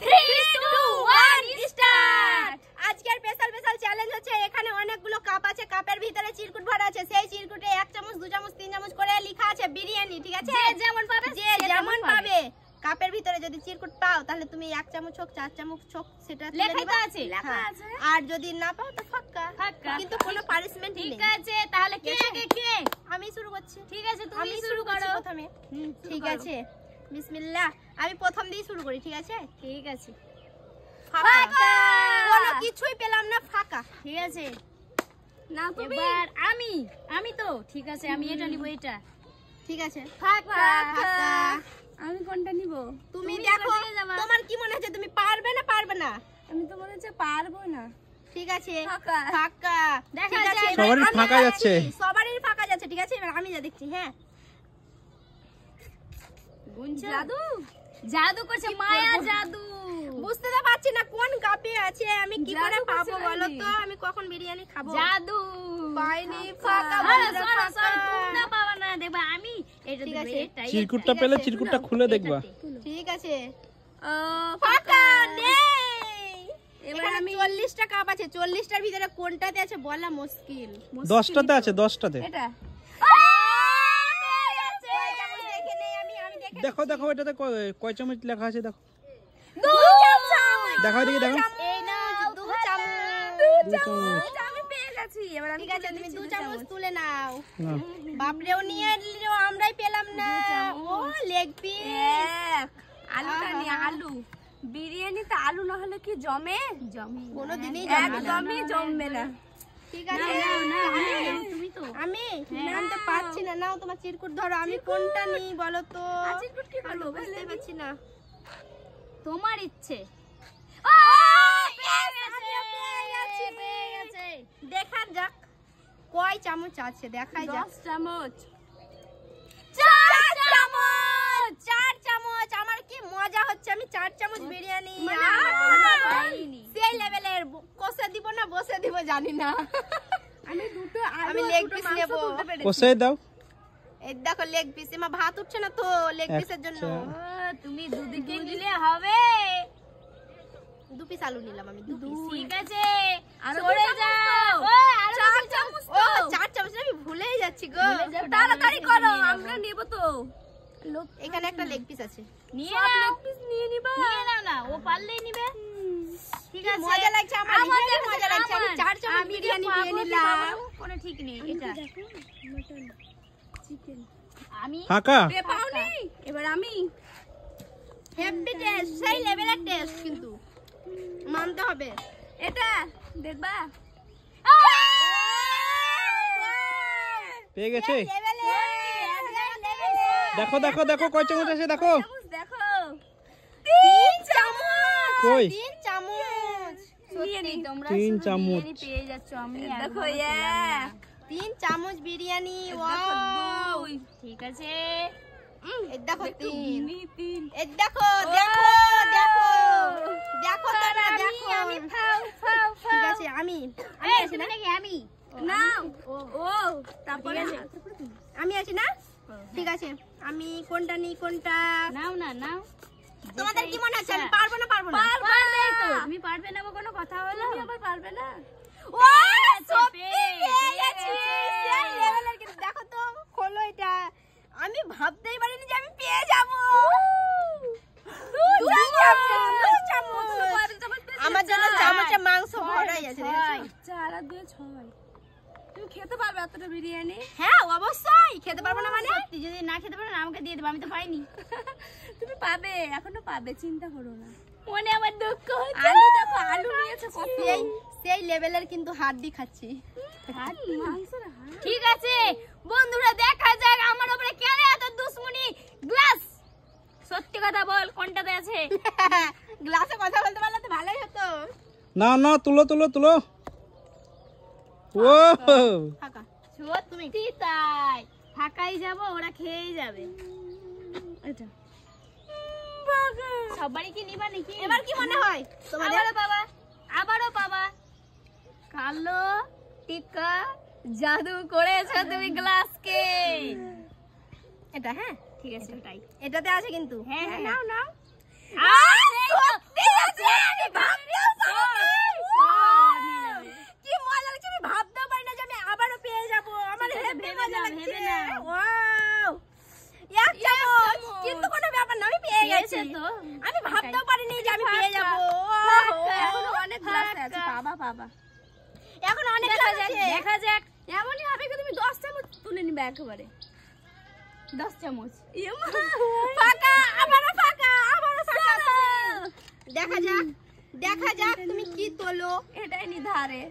3 2 1 start. আজকের special challenge হচ্ছে এখানে অনেকগুলো কাপ আছে, কাপের ভিতরে চিরকুট ভরা আছে, সেই চিরকুটে 1 চামচ 2 চামচ 3 চামচ করে লেখা আছে বিরিয়ানি, ঠিক আছে? যে যেমন পাবে কাপের ভিতরে যদি চিরকুট পাও তাহলে তুমি 1 চামচ হোক 4 চামচ হোক সেটা লেখা আছে। আর যদি না পাও তো ফাক্কা, কিন্তু কোনো পানিশমেন্ট নেই, ঠিক আছে? তাহলে কে আগে কে? আমি শুরু করছি, ঠিক আছে? তুমি শুরু করো প্রথমে, ঠিক আছে? বিসমিল্লাহ। আমি প্রথম দিয়ে শুরু করি, ঠিক আছে? ঠিক আছে। ফাঁকা, কোনো কিছুই পেলাম না, ফাঁকা, ঠিক আছে? না তুমি, এবার আমি তো, ঠিক আছে? আমি এটা নিব, এটা ঠিক আছে? ফাঁকা। আমি কোনটা নিব? তুমি দেখো তোমার কি মনে হচ্ছে তুমি পারবে না পারবে না? আমি তো মনে হচ্ছে পারবো না, ঠিক আছে? ফাঁকা দেখা যায়, সবারই ফাঁকা যাচ্ছে, সবারই ফাঁকা যাচ্ছে, ঠিক আছে? এবার আমি যা দেখছি, হ্যাঁ জাদু করছে, মায়া জাদু। বুঝতে তো পারছি না কোন কাপে আছে, আমি কি করে পাবো বলো তো? আমি কখন বিরিয়ানি খাবো? জাদু পাইনি, ফাঁকা বন্ধুরা, তোমরা পাবা না, দেখবা আমি এটা দেব, এটাই। চিরকুটটা পেলে চিরকুটটা খুলে দেখবা, ঠিক আছে? ফাঁকা নেই। এবার আমি 40টা কাপ আছে, 40টার ভিতরে কোনটাতে আছে বলা মুশকিল। 10টাতে আছে, 10টাতে। এটা দেখো দেখো এটাতে কয় চামচ লেখা আছে, দেখো 2 চামচ। দেখো দেখি, দেখো এই নাও 2 চামচ। 2 চামচ আমি পেয়ে গেছি। এবার ঠিক আছে, তুমি 2 চামচ তুলে নাও। বাপরেও নিয়ে নিও, আমরাই পেলাম না। ও লেগ পিস, আলুটা নিয়ে, আলু বিরিয়ানিতে আলু না হলে কি জমে? কোনোদিনই একদমই জমবে না, ঠিক আছে? তুমি তো, আমি নামতে পারছি না। নাও তোমার চিরকুট ধরো, আমি কোনটা নিই বলো তো? চিরকুট কি করব বুঝতে পারছি না। তোমার ইচ্ছে। দেখা যাক কয় চামচ আছে, দেখাই যাক। 10 চামচ, 4 চামচ, 4 চামচ। আমার কি মজা হচ্ছে, আমি 4 চামচ বিরিয়ানি সেই লেভেলের। কষে দিব না বসে দিব জানি না। আমি লেগ পিস নেব, কষে দাও। এই দেখো লেগ পিস, আমার ভাত উঠছে না তো লেগ পিসের জন্য। তুমি দুদিকে নিলে হবে। 2 পিস আলু নিলাম আমি, 2 পিস, ঠিক আছে? সরে যাও। ও 4 চামচ, ও 4 চামচ আমি ভুলেই যাচ্ছি গো। তাড়াতাড়ি করো, আমরা নেব তো। এখানে একটা লেগ পিস আছে, নিয়ে নাও। লেগ পিস নিয়ে নিবা, নিয়ে নাও না, ও পারলেই নিবে, ঠিক আছে? মজা লাগছে আমার, নিজের মজা লাগছে। আমি 4 চামচ বিরিয়ানি নিয়ে নিলাম, কোনো ঠিক নেই। এটা মটন চিকেন, আমি ফাঁকা পাওনি। এবার আমি হেভি টেস্ট, সেই লেভেলের টেস্ট কিন্তু মানতে হবে। এটা দেখবা, পেয়ে গেছে। দেখো দেখো দেখো কয় চামচ আছে, দেখো দেখো 3 চামচ, কই 3 চামচ। সত্যি তোমরা 3 চামচ পেয়ে যাচ্ছ, আমি দেখো 3 চামচ বিরিয়ানি। ওয়াও, ঠিক আছে? এই দেখো 3, এই দেখো দেখো দেখো দেখো তোমরা দেখো। আমি ফাও ফাও ফাও, ঠিক আছে? আমি আছি না, আমি নাও। ও তারপরে আমি আছি না, ঠিক আছে? আমি কোনটা নিই, কোনটা নাও না নাও। তোমাদের কি মনে হচ্ছে আমি পারবো না? পারবো না, পারবে তো। তুমি পারবে না, কোনো কথা হলো? তুমি আবার পারবে না। ও সত্যি পেয়ে গেছি, সেই লেভেলের। কিন্তু দেখো তো, খোলো এটা। আমি ভাবতেই পারিনি যে আমি পেয়ে যাব। 2 চামচ। আমার জন্য চামচে মাংস ভরাই আছে, 4 আর 2 6। তুমি খেতে পারবে এতটা বিরিয়ানি? হ্যাঁ অবশ্যই খেতে পারবো না মানে? সত্যি যদি না খেতে পারো না আমাকে দিয়ে দেবো, আমি তো পাইনি। তুমি পাবে, এখনো পাবে, চিন্তা করো না। মনে আমার দুঃখ হচ্ছে। আলু দেখো, আলু নিয়েছে কত, সেই লেভেলের কিন্তু হাড্ডি খাচ্ছি। ঠিক আছে বন্ধুরা, দেখা যাক আমার উপরে কেন এত দুশমনি। গ্লাস, সত্যি কথা বল কোনটাতে আছে? গ্লাসে কথা বলতে পারলে তো ভালোই হতো। না না, তুলো তুলো তুলো। ও ফাঁকা, সত্যি তাই, ফাঁকাই যাব, ওরা খেয়েই যাবে। এটা সবারই কি নিবা নাকি? এবার কি মনে হয় তোমাদের? আবারও পাবা। কালো টিকা জাদু করেছো তুমি গ্লাসকে। এটা হ্যাঁ ঠিক আছে, এটাতে আছে কিন্তু। হ্যাঁ নাও নাও। সত্যি আমি ভাবতেও পারিনি যে আমি পেয়ে যাব। এখনো অনেক গ্লাস আছে, বাবা বাবা। এখন অনেক গ্লাস আছে। দেখা যাক। এমনই হবে কি তুমি 10 চামচ তুলে নিবে একেবারে। 10 চামচ। ফাঁকা, আবারও ফাঁকা, আবারও ফাঁকা। দেখা যাক, দেখা যাক তুমি কি তোলো। এটাই নি ধারে।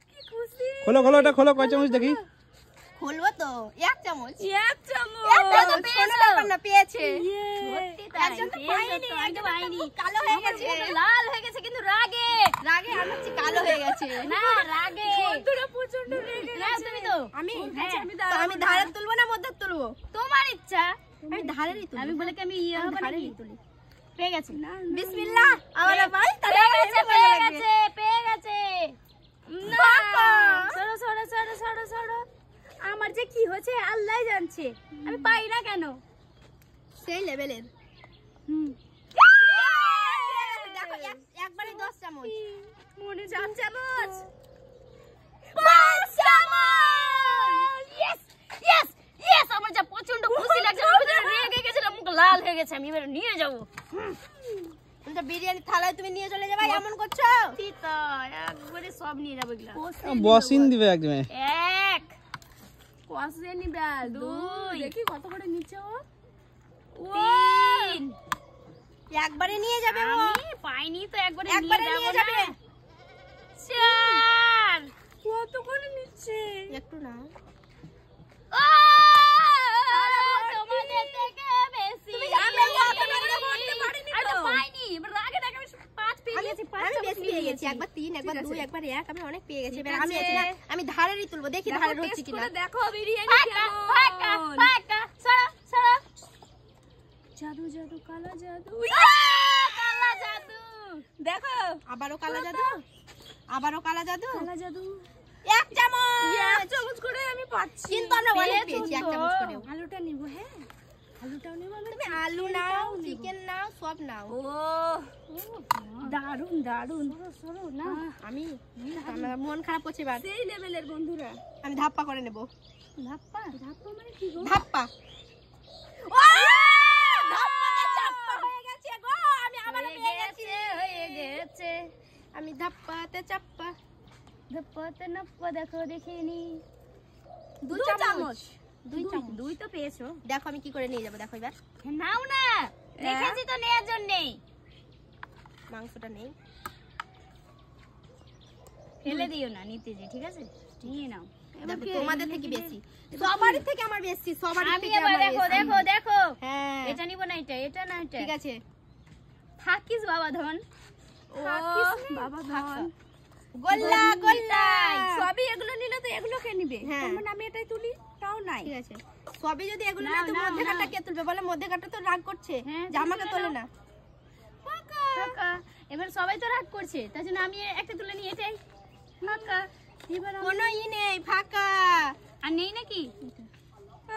কি খুশি। খোলো খোলো, এটা খোলো, কয় চামচ দেখি। খুলবো তো, 1 চামচ। 1 চামচ। কোনো ব্যাপার না, পেয়েছে। সত্যি তাই। একজন তো পায়নি, একদম পায়নি। কালো হয়ে গেছে, লাল হয়ে গেছে কিন্তু রাগে। রাগে আর হচ্ছে কালো হয়ে গেছে। না রাগে। বন্ধুরা প্রচন্ড রেগে গেছে। তুমি তো। আমি হ্যাঁ, তো আমি ধারে তুলবো না মধ্যে তুলবো? তোমার ইচ্ছা। আমি ধারেরই তুলবো। আমি বলে কি আমি ইয়ে হবে নাকি? তুলি। পেয়ে গেছি। বিসমিল্লাহ। আমার ভাই পেয়ে গেছে, পেয়ে গেছে, পেয়ে গেছে। না। সরো সরো সরো সরো সরো। আমার যে কি হচ্ছে আল্লাহই জানছে। আমি পাই না কেন? সেই লেভেলের। দেখো একবারে 10 চামচ। মনে 4 চামচ। 5 চামচ। Yes yes yes. আমার যা প্রচন্ড খুশি লাগছে, আমি তো রেগে গেছিলাম, মুখ লাল হয়ে গেছে। আমি এবার নিয়ে যাব। তুমি তো বিরিয়ানি থালায় তুমি নিয়ে চলে যাবে, এমন করছো? তিতা একবারে সব নিয়ে যাবো এগুলা। বসিন দিবে একদমে। 1 কষে নিবে। 2 দেখি কত করে নিচে ও। 3 একবারে নিয়ে যাবে ও। আমি পাইনি তো একবারে একবারে নিয়ে নিয়ে যাব যাবে। না। 4 কত করে নিচ্ছে? একটু না। তোমাদের থেকে বেশি। আমি অত টাকা ভরতে পারিনি তো। আমি তো পাইনি। এবার রাগে রাগে আমি 5 পেয়ে গেছি। 5 আমি বেশি পেয়ে গেছি। একবার 3, একবার 2, একবার 1, আমি অনেক পেয়ে গেছি। এবার আমি আছি না, আমি ধারেরই তুলবো, দেখি ধারের হচ্ছে কিনা। দেখো বিরিয়ানি কেমন। ফাঁকা ফাঁকা। সরো সরো। জাদু জাদু কালা জাদু। কালা জাদু। দেখো আবারও কালা জাদু, আবারও কালা জাদু। কালা জাদু। 1 চামচ। 1 চামচ করে আমি পাচ্ছি। কিন্তু আমরা অনেক পেয়েছি 1 চামচ করেও। আলুটা নিব। হ্যাঁ আলুটাও নিব। তুমি আলু নাও, চিকেন নাও, সব নাও। ও দারুন দারুন। সরো না। আমি আমার মন খারাপ করছে এবার। সেই লেভেলের বন্ধুরা। আমি ধাপ্পা করে নেব। ধাপ্পা ধাপ্পা মানে কি গো? ধাপ্পা। ধাপ্পাতে চাপ্পা হয়ে গেছে গো। আমি আবার পেয়ে গেছি। হয়ে গেছে। আমি ধাপ্পাতে চাপ্পা। ধাপ্পাতে নাপ্পা দেখো দেখিনি। 2 চামচ। 2 চামচ। 2 তো পেয়েছো। দেখো আমি কি করে নিয়ে যাব, দেখো এবার। নাও না। দেখেছি তো নেয়ার জন্য। মাংসটা নেই। ফেলে দিও না নিতে যে, ঠিক আছে? নিয়ে নাও। দেখো তোমাদের থেকে বেশি, সবারই থেকে আমার বেশি, সবারই আমি থেকে এবার আমার দেখো বেশি। দেখো দেখো। হ্যাঁ এটা নিব না, এটা এটা না এটা। ঠিক আছে। থাকিস বাবা ধন। থাকিস বাবা ধন। গোল্লা গোল্লা। সবই এগুলো নিলে তো এগুলো কে নিবে? হ্যাঁ। তোমার আমি এটাই তুলি, তাও নাই। ঠিক আছে, সবই যদি এগুলো নাও, না তো নাও, মধ্যে কাটটা নাও। কে তুলবে বলে? মধ্যে কাটটা তো রাগ করছে হ্যাঁ, যে আমাকে তোলে না। ফাঁকা। এবার সবাই তো রাগ করছে, তার জন্য আমি একটা তুলে নিয়ে এটাই ফাঁকা। এবার কোনো ই নেই, ফাঁকা। আর নেই নাকি?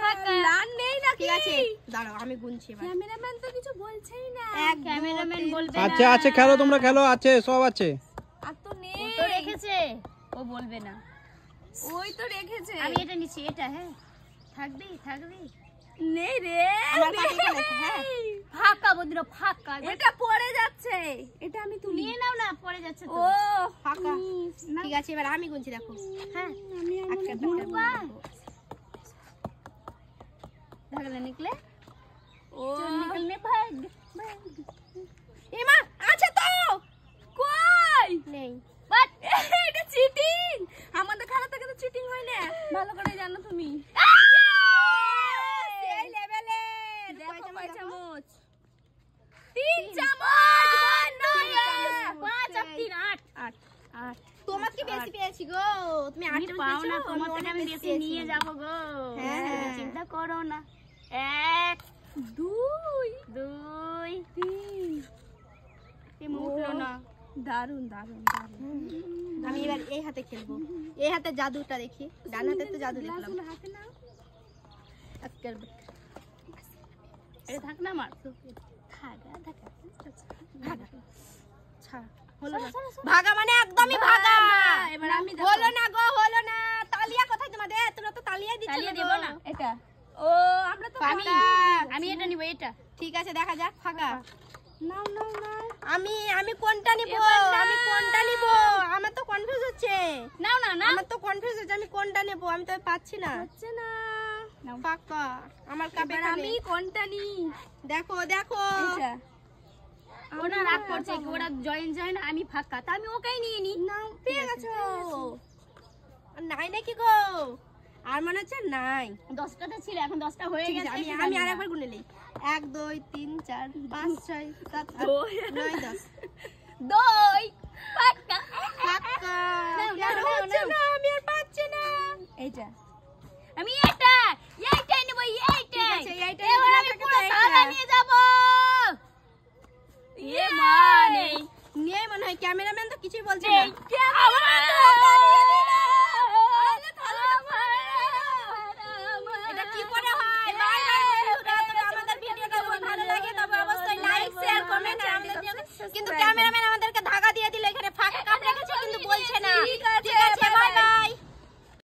ফাঁকা আর নেই নাকি? ঠিক আছে দাঁড়াও আমি গুনছি এবার। ক্যামেরাম্যান তো কিছু বলছেই না। এক, ক্যামেরাম্যান বলবে না। আছে আছে, খেলো তোমরা, খেলো, আছে, সব আছে। আর তো নেই। ও তো রেখেছে, ও বলবে না। ওই তো রেখেছে। আমি এটা নিচ্ছি, এটা। হ্যাঁ থাকবি থাকবি। নেই রে। আমার কাছে চলে এসো, হ্যাঁ। ফাঁকা বন্ধুরা ফাঁকা। এটা পড়ে যাচ্ছে, এটা আমি তুলি। নিয়ে নাও না, পড়ে যাচ্ছে তো। ও ফাঁকা। ঠিক আছে এবার আমি গুনছি, দেখো। হ্যাঁ আমি একটা গুনবা। ধাগা নিকলে। ও নিকলনে ভাগ ভাগ। এমা আছে তো। কই নেই। বাট এটা চিটিং। আমাদের খানা থেকে তো চিটিং হয় না, ভালো করে জানো তুমি। এই লেভেলের। দেখো কয় চামচ? 3 চামচ। 5 আর 3 8 8 8। তোমার কি বেশি পেয়েছি গো? তুমি আমি 8 পাও না, তোমার থেকে আমি বেশি নিয়ে যাব গো। হ্যাঁ। তুমি চিন্তা করো না। 1 2 2 3 এ মুখলো না। দারুন দারুন দারুন। আমি এবার এই হাতে খেলবো, এই হাতে জাদুটা দেখি। ডান হাতে তো জাদু দেখলাম। হাতে নাও। আজকের এটা থাক না মার। থাকা থাকা। ভাগা। ছাড়, হলো না। ভাগা মানে একদমই ভাগা। এবার আমি হলো না গো, হলো না। তালিয়া কোথায় তোমাদের? তোমরা তো তালিয়া দিচ্ছ তালিয়ে না দেব গো। না। এটা ও আমরা তো আমি এটা নিব এটা। ঠিক আছে দেখা যাক ফাঁকা। নাও নাও নাও। আমি কোনটা নিব? আমি কোনটা নিব? আমার তো কনফিউজ হচ্ছে। নাও না না। আমার তো কনফিউজ হচ্ছে আমি কোনটা নেব, আমি তো পাচ্ছি না। হচ্ছে না। নাও। ফাঁকা আমার কাপে। এবার আমি কোনটা নিই? দেখো দেখো এটা। ওরা রাগ করছে কি ওরা জয়েন আমি ফাঁকা, তা আমি ওকেই নিয়ে নি। নাও পেয়ে গেছো। নাই নাকি গো? আর মনে হচ্ছে নাই। 10টাতে ছিল এখন 10টা হয়ে ঠিক গেছে। আছে, আমি আরেকবার গুনে নেই। 1 2 3 4 5 6 7 8 9 10। দই ফাঁকা। ফাঁকা। নাও, আর নাও, হচ্ছে নাও। না, আমি আর পাচ্ছি না। এইটা। আমি এইটাই নেব এইটাই। ঠিক আছে, এইটাই এবার নেবো, আমি থাকে তো পুরো এইটা। থালা নিয়ে যাব। মানে নিয়ে মনে হয় ক্যামেরাম্যান তো কিছুই বলছে না। এটা কি করে হয়? বাই বাই বন্ধুরা, তবে আমাদের ভিডিওটা যদি ভালো লাগে তবে অবশ্যই লাইক শেয়ার কমেন্ট আমাদের কিন্তু ক্যামেরাম্যান